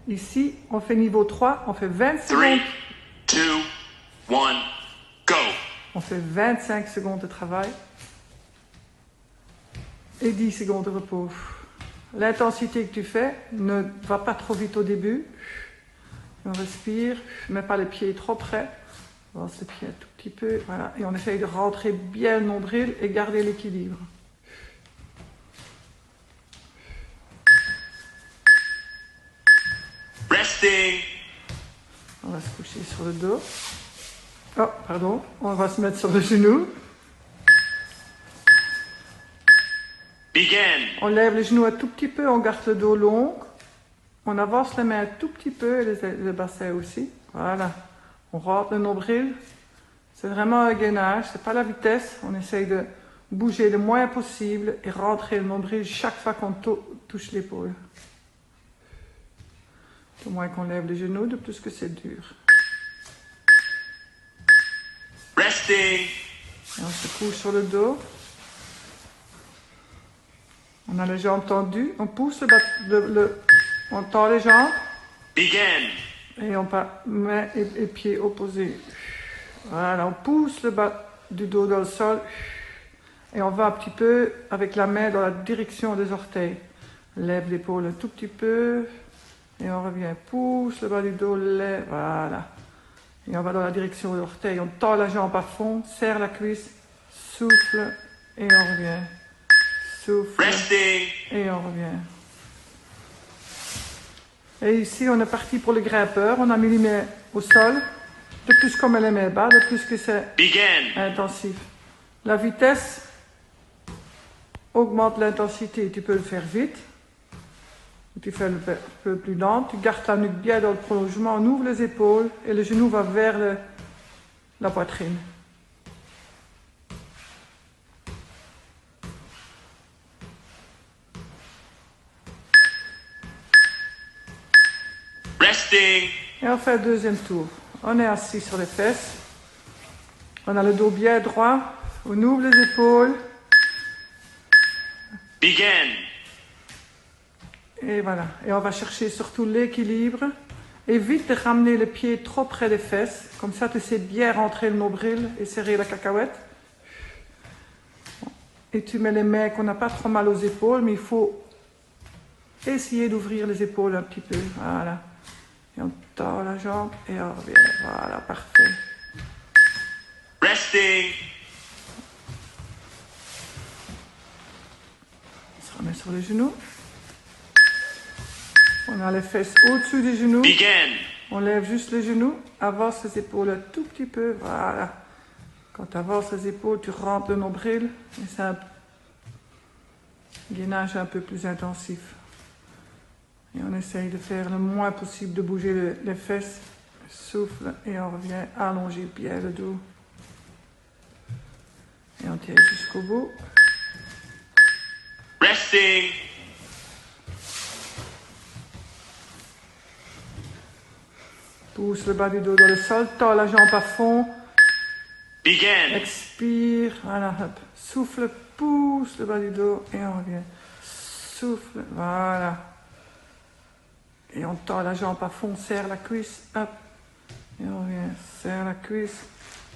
Ici, on fait niveau 3, on fait 20 3, secondes. 2, 1, go. On fait 25 secondes de travail et 10 secondes de repos. L'intensité que tu fais ne va pas trop vite au début. On respire, mets pas les pieds trop près. On avance les pieds un tout petit peu, voilà. Et on essaye de rentrer bien le nombril et garder l'équilibre. Resting. On va se coucher sur le dos. Oh, pardon, on va se mettre sur le genou. Begin. On lève les genoux un tout petit peu, on garde le dos long. On avance les mains un tout petit peu et les bassins aussi. Voilà. On rentre le nombril. C'est vraiment un gainage, c'est pas la vitesse. On essaye de bouger le moins possible et rentrer le nombril chaque fois qu'on touche l'épaule. Au moins qu'on lève les genoux, de plus que c'est dur. Resting. Et on se couche sur le dos. On a les jambes tendues. On pousse on tend les jambes. Begin. Et on mains et pieds opposés. Voilà, on pousse le bas du dos dans le sol. Et on va un petit peu avec la main dans la direction des orteils. On lève l'épaule un tout petit peu. Et on revient, pousse le bas du dos, lève, voilà. Et on va dans la direction de l'orteil. On tend la jambe à fond, serre la cuisse, souffle et on revient. Souffle Resting. et on revient. Et ici, on est parti pour le grimpeur. On a mis les mains au sol. De plus qu'on met les mains bas, de plus que c'est Begin. intensif. La vitesse augmente l'intensité. Tu peux le faire vite. Tu fais un peu plus lent. Tu gardes la nuque bien dans le prolongement. On ouvre les épaules et le genou va vers la poitrine. Resting. Et on fait un deuxième tour. On est assis sur les fesses. On a le dos bien droit. On ouvre les épaules. Begin. Et voilà. Et on va chercher surtout l'équilibre. Évite de ramener les pieds trop près des fesses. Comme ça, tu sais bien rentrer le nombril et serrer la cacahuète. Et tu mets les mains qu'on n'a pas trop mal aux épaules, mais il faut essayer d'ouvrir les épaules un petit peu. Voilà. Et on tord la jambe et on revient. Voilà, parfait. Resting. On se remet sur les genoux. On a les fesses au-dessus des genoux. Begin. On lève juste les genoux. Avance les épaules un tout petit peu. Voilà. Quand tu avances les épaules, tu rentres le nombril. Et c'est un gainage un peu plus intensif. Et on essaye de faire le moins possible de bouger les fesses. Souffle et on revient allonger bien le dos. Et on tire jusqu'au bout. Resting. Pousse le bas du dos dans le sol. Tends la jambe à fond. Begin. Expire. Voilà, hop. Souffle, pousse le bas du dos et on revient. Souffle, voilà. Et on tend la jambe à fond, serre la cuisse, hop. Et on revient, serre la cuisse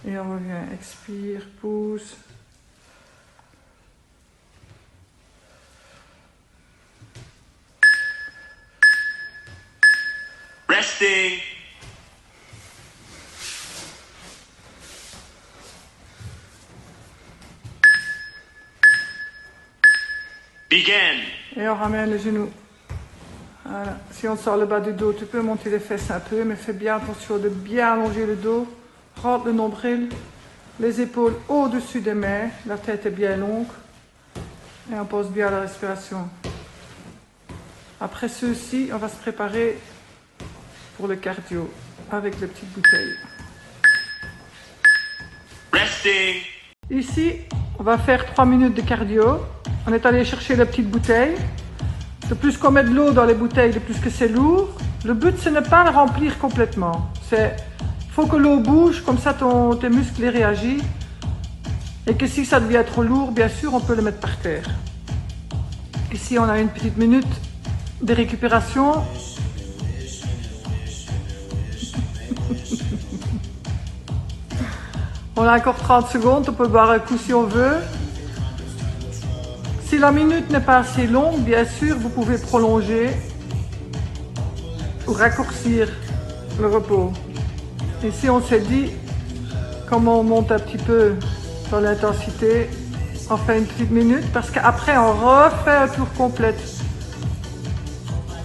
et on revient. Expire, pousse. Resting. Begin. Et on ramène les genoux. Voilà. Si on sort le bas du dos, tu peux monter les fesses un peu, mais fais bien attention de bien allonger le dos. Rentre le nombril, les épaules au-dessus des mains, la tête est bien longue. Et on pose bien la respiration. Après ceci, on va se préparer pour le cardio avec les petites bouteilles. Resting. Ici, on va faire 3 minutes de cardio. On est allé chercher la petite bouteille. De plus qu'on met de l'eau dans les bouteilles, de plus que c'est lourd. Le but, ce n'est pas de remplir complètement. Il faut que l'eau bouge, comme ça tes muscles les réagissent. Et que si ça devient trop lourd, bien sûr, on peut le mettre par terre. Ici, on a une petite minute de récupération. On a encore 30 secondes, on peut boire un coup si on veut. Si la minute n'est pas assez longue, bien sûr, vous pouvez prolonger ou raccourcir le repos. Ici, on s'est dit, comment on monte un petit peu dans l'intensité, on fait une petite minute parce qu'après, on refait un tour complet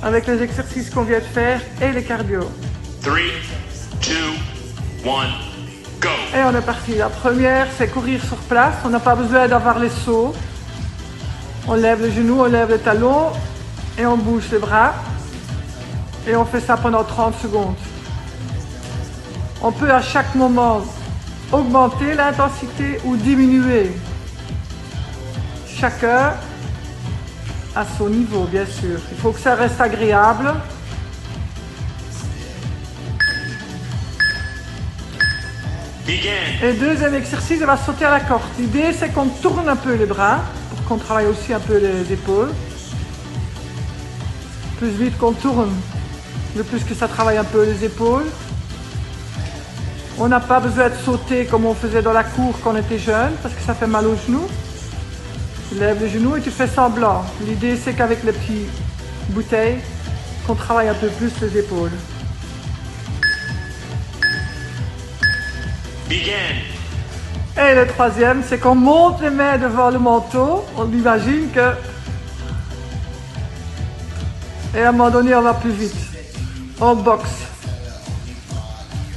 avec les exercices qu'on vient de faire et les cardio. 3, 2, 1, go. Et on est parti. La première, c'est courir sur place. On n'a pas besoin d'avoir les sauts. On lève les genoux, on lève les talons et on bouge les bras. Et on fait ça pendant 30 secondes. On peut à chaque moment augmenter l'intensité ou diminuer. Chacun à son niveau, bien sûr. Il faut que ça reste agréable. Begin. Et deuxième exercice, on va sauter à la corde. L'idée, c'est qu'on tourne un peu les bras pour qu'on travaille aussi un peu les épaules. Plus vite qu'on tourne, le plus que ça travaille un peu les épaules. On n'a pas besoin de sauter comme on faisait dans la cour quand on était jeune, parce que ça fait mal aux genoux. Tu lèves les genoux et tu fais semblant. L'idée, c'est qu'avec les petites bouteilles, qu'on travaille un peu plus les épaules. Begin. Et le troisième, c'est qu'on monte les mains devant le manteau. On imagine que... Et à un moment donné, on va plus vite. On boxe.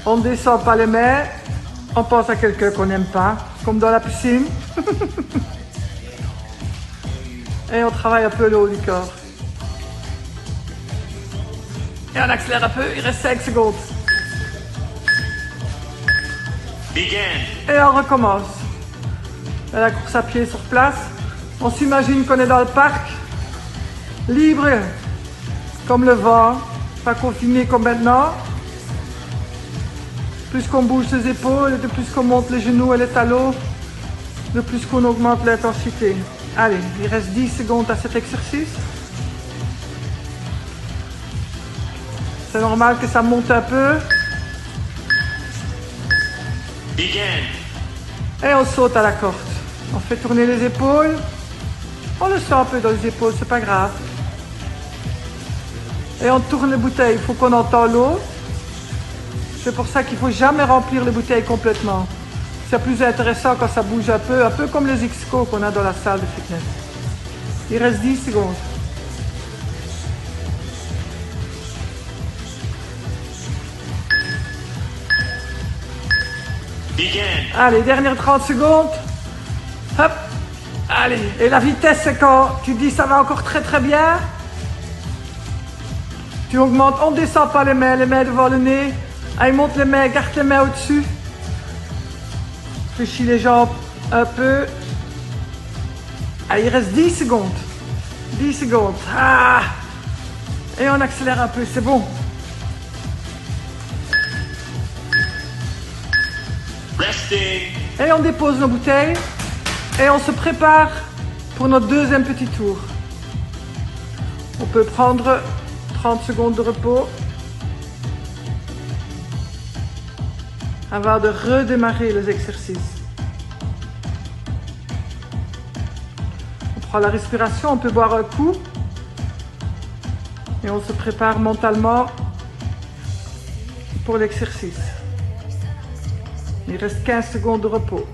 On ne descend pas les mains. On pense à quelqu'un qu'on n'aime pas, comme dans la piscine. Et on travaille un peu le haut du corps. Et on accélère un peu, il reste 5 secondes. Begin. Et on recommence. Et la course à pied sur place. On s'imagine qu'on est dans le parc, libre, comme le vent, pas confiné comme maintenant. Plus qu'on bouge les épaules, de plus qu'on monte les genoux et les talons, de plus qu'on augmente l'intensité. Allez, il reste 10 secondes à cet exercice. C'est normal que ça monte un peu. Begin. Et on saute à la corde. On fait tourner les épaules. On le sent un peu dans les épaules, c'est pas grave. Et on tourne les bouteilles, il faut qu'on entende l'eau. C'est pour ça qu'il ne faut jamais remplir les bouteilles complètement. C'est plus intéressant quand ça bouge un peu comme les X-Co qu'on a dans la salle de fitness. Il reste 10 secondes. Begin. Allez, dernière 30 secondes. Hop. Allez, et la vitesse, c'est quand tu dis ça va encore très très bien. Tu augmentes, on ne descend pas les mains devant le nez. Allez, monte les mains, garde les mains au-dessus. Fléchis les jambes un peu. Allez, il reste 10 secondes. 10 secondes. Ah. Et on accélère un peu, c'est bon. Resting. Et on dépose nos bouteilles. Et on se prépare pour notre deuxième petit tour. On peut prendre 30 secondes de repos avant de redémarrer les exercices. On prend la respiration, on peut boire un coup et on se prépare mentalement pour l'exercice. Il reste 15 secondes de repos.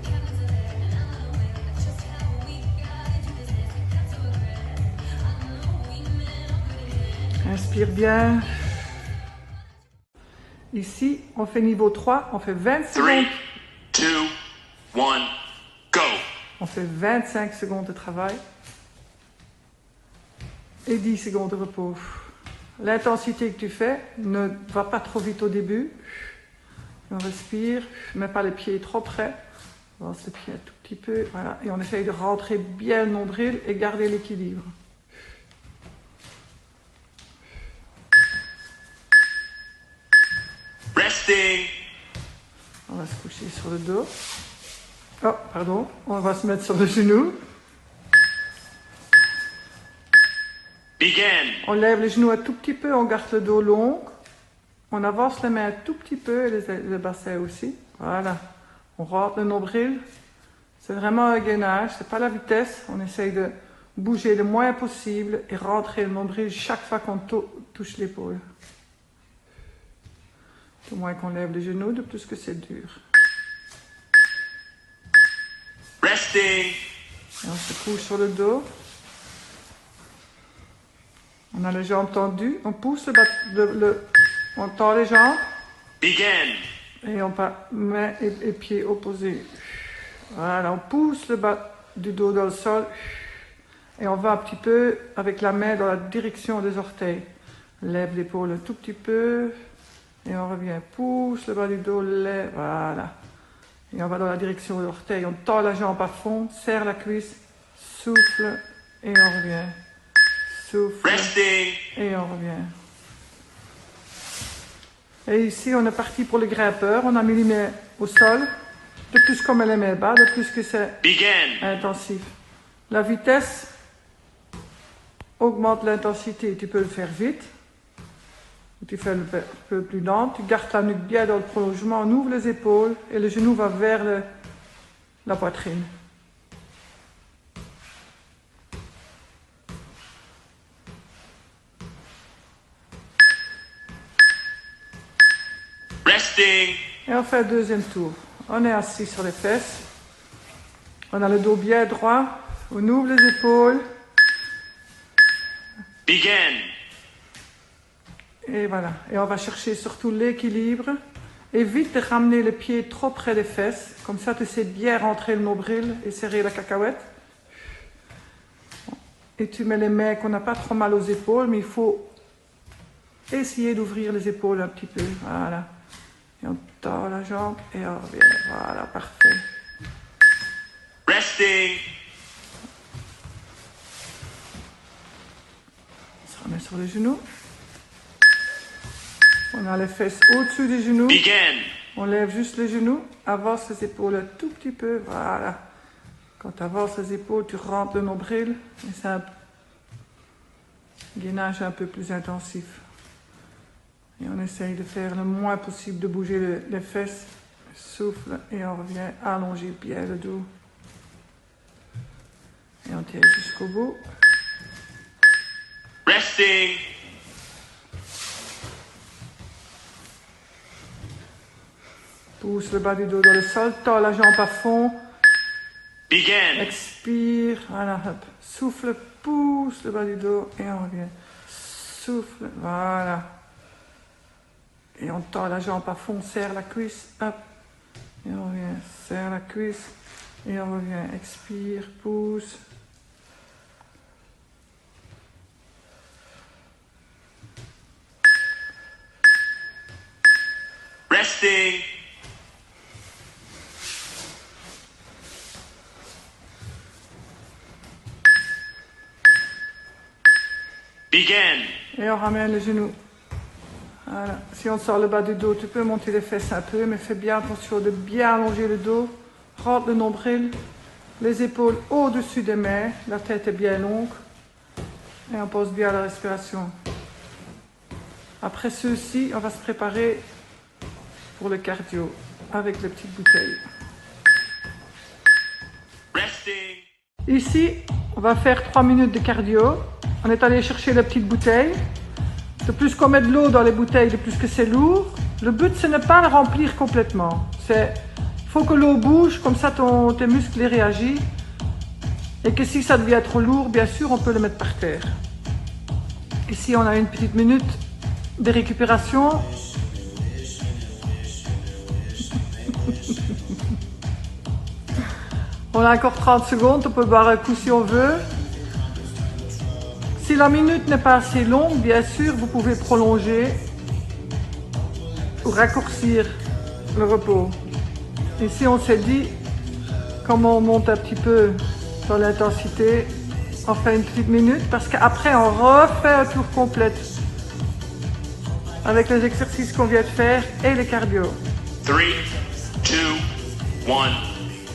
Inspire bien. Ici, on fait niveau 3, on fait 20 3, secondes. 2, 1, go. On fait 25 secondes de travail et 10 secondes de repos. L'intensité que tu fais ne va pas trop vite au début. On respire, mets pas les pieds trop près. On lance les pieds un tout petit peu, voilà. Et on essaye de rentrer bien le nombril et garder l'équilibre. Resting. On va se coucher sur le dos. Oh, pardon. On va se mettre sur le genou. Begin. On lève les genoux un tout petit peu, on garde le dos long. On avance les mains un tout petit peu et le bassin aussi. Voilà. On rentre le nombril. C'est vraiment un gainage, c'est pas la vitesse. On essaye de bouger le moins possible et rentrer le nombril chaque fois qu'on touche l'épaule. Du moins qu'on lève les genoux, de plus que c'est dur. Resting. Et on se couche sur le dos. On a les jambes tendues. On pousse on tend les jambes. Begin. Et on va mains et pieds opposés. Voilà, on pousse le bas du dos dans le sol. Et on va un petit peu avec la main dans la direction des orteils. Lève l'épaule un tout petit peu. Et on revient. Pousse le bas du dos, lève. Voilà. Et on va dans la direction de l'orteil. On tend la jambe à fond, serre la cuisse, souffle et on revient. Souffle Resting. et on revient. Et ici, on est parti pour le grimpeur. On a mis les mains au sol. De plus qu'on met les mains bas, de plus que c'est Begin. intensif. La vitesse augmente l'intensité. Tu peux le faire vite. Tu fais un peu plus lent. Tu gardes la nuque bien dans le prolongement. On ouvre les épaules et le genou va vers la poitrine. Resting. Et on fait un deuxième tour. On est assis sur les fesses. On a le dos bien droit. On ouvre les épaules. Begin. Et voilà. Et on va chercher surtout l'équilibre. Évite de ramener les pieds trop près des fesses. Comme ça, tu sais bien rentrer le nombril et serrer la cacahuète. Et tu mets les mains qu'on n'a pas trop mal aux épaules, mais il faut essayer d'ouvrir les épaules un petit peu. Voilà. Et on tord la jambe et on revient. Voilà, parfait. Resting. On se remet sur les genoux. On a les fesses au-dessus des genoux. Begin. On lève juste les genoux, avance les épaules un tout petit peu, voilà. Quand tu avances les épaules, tu rentres le nombril et c'est un gainage un peu plus intensif. Et on essaye de faire le moins possible de bouger les fesses. Souffle et on revient allonger bien le dos. Et on tire jusqu'au bout. Resting. Pousse le bas du dos dans le sol, tends la jambe à fond. Begin. Expire, voilà, hop. Souffle, pousse le bas du dos et on revient. Souffle, voilà. Et on tend la jambe à fond, serre la cuisse, hop. Et on revient, serre la cuisse et on revient. Expire, pousse. Resting. Begin. Et on ramène les genoux. Voilà. Si on sort le bas du dos, tu peux monter les fesses un peu, mais fais bien attention de bien allonger le dos. Rentre le nombril, les épaules au-dessus des mains, la tête est bien longue. Et on pose bien la respiration. Après ceci, on va se préparer pour le cardio avec les petites bouteilles. Resting. Ici, on va faire 3 minutes de cardio. On est allé chercher les petites bouteilles. De plus qu'on met de l'eau dans les bouteilles, de plus que c'est lourd. Le but, ce n'est pas de remplir complètement. Il faut que l'eau bouge, comme ça tes muscles réagissent. Et que si ça devient trop lourd, bien sûr, on peut le mettre par terre. Ici, on a une petite minute de récupération. On a encore 30 secondes, on peut boire un coup si on veut. Si la minute n'est pas assez longue, bien sûr, vous pouvez prolonger ou raccourcir le repos. Ici, on s'est dit, comme on monte un petit peu dans l'intensité, on fait une petite minute parce qu'après, on refait un tour complet avec les exercices qu'on vient de faire et les cardio. 3, 2, 1,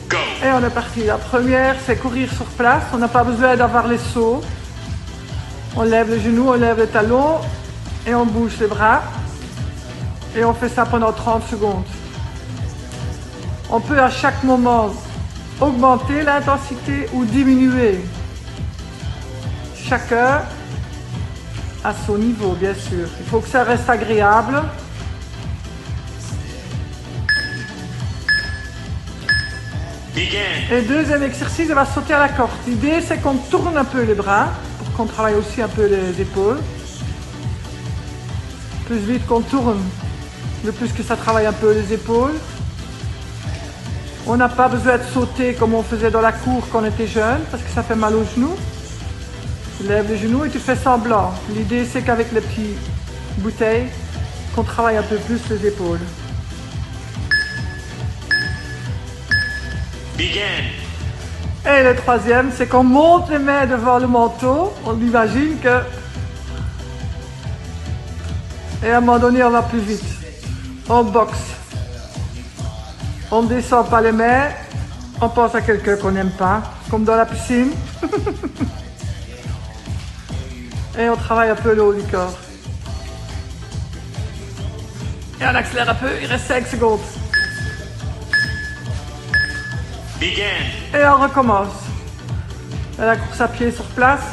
go. Et on est parti. La première, c'est courir sur place. On n'a pas besoin d'avoir les sauts. On lève les genoux, on lève les talons et on bouge les bras. Et on fait ça pendant 30 secondes. On peut à chaque moment augmenter l'intensité ou diminuer. Chacun à son niveau, bien sûr. Il faut que ça reste agréable. Begin. Et deuxième exercice, elle va sauter à la corde. L'idée, c'est qu'on tourne un peu les bras pour qu'on travaille aussi un peu les épaules. Plus vite qu'on tourne, le plus que ça travaille un peu les épaules. On n'a pas besoin de sauter comme on faisait dans la cour quand on était jeune, parce que ça fait mal aux genoux. Tu lèves les genoux et tu fais semblant. L'idée, c'est qu'avec les petites bouteilles, qu'on travaille un peu plus les épaules. Begin. Et le troisième, c'est qu'on monte les mains devant le manteau. On imagine que... Et à un moment donné, on va plus vite. On boxe. On ne descend pas les mains. On pense à quelqu'un qu'on n'aime pas, comme dans la piscine. Et on travaille un peu le haut du corps. Et on accélère un peu, il reste 5 secondes. Begin. Et on recommence. Et la course à pied sur place.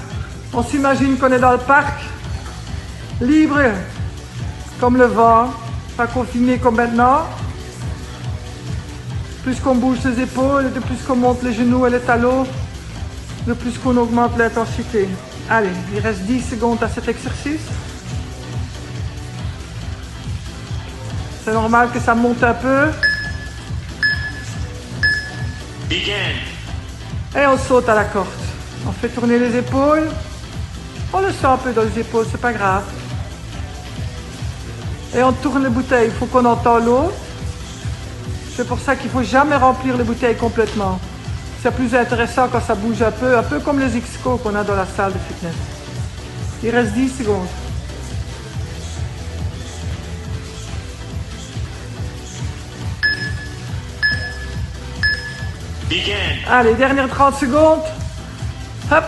On s'imagine qu'on est dans le parc, libre, comme le vent, pas confiné comme maintenant. Plus qu'on bouge les épaules, de plus qu'on monte les genoux et les talons, de plus qu'on augmente l'intensité. Allez, il reste 10 secondes à cet exercice. C'est normal que ça monte un peu. Begin. Et on saute à la corde. On fait tourner les épaules. On le sent un peu dans les épaules, c'est pas grave. Et on tourne les bouteilles, il faut qu'on entende l'eau. C'est pour ça qu'il ne faut jamais remplir les bouteilles complètement. C'est plus intéressant quand ça bouge un peu comme les X-Co qu'on a dans la salle de fitness. Il reste 10 secondes. Begin. Allez, dernière 30 secondes. Hop.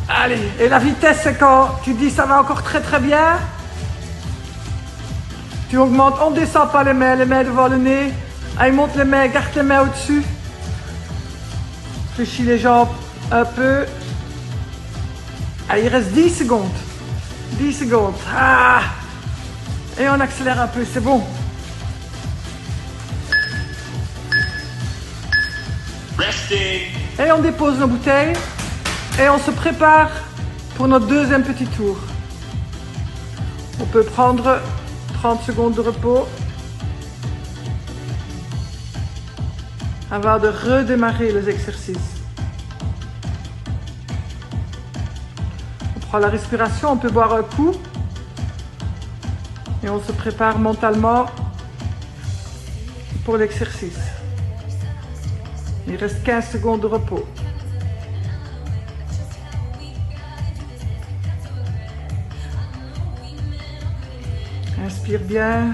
Allez, et la vitesse, c'est quand tu dis ça va encore très très bien. Tu augmentes, on ne descend pas les mains devant le nez. Allez, monte les mains, garde les mains au-dessus. Fléchis les jambes un peu. Allez, il reste 10 secondes. 10 secondes. Ah! Et on accélère un peu, c'est bon. Resting. Et on dépose nos bouteilles. Et on se prépare pour notre deuxième petit tour. On peut prendre 30 secondes de repos avant de redémarrer les exercices. On prend la respiration, on peut boire un coup et on se prépare mentalement pour l'exercice. Il reste 15 secondes de repos. Inspire bien.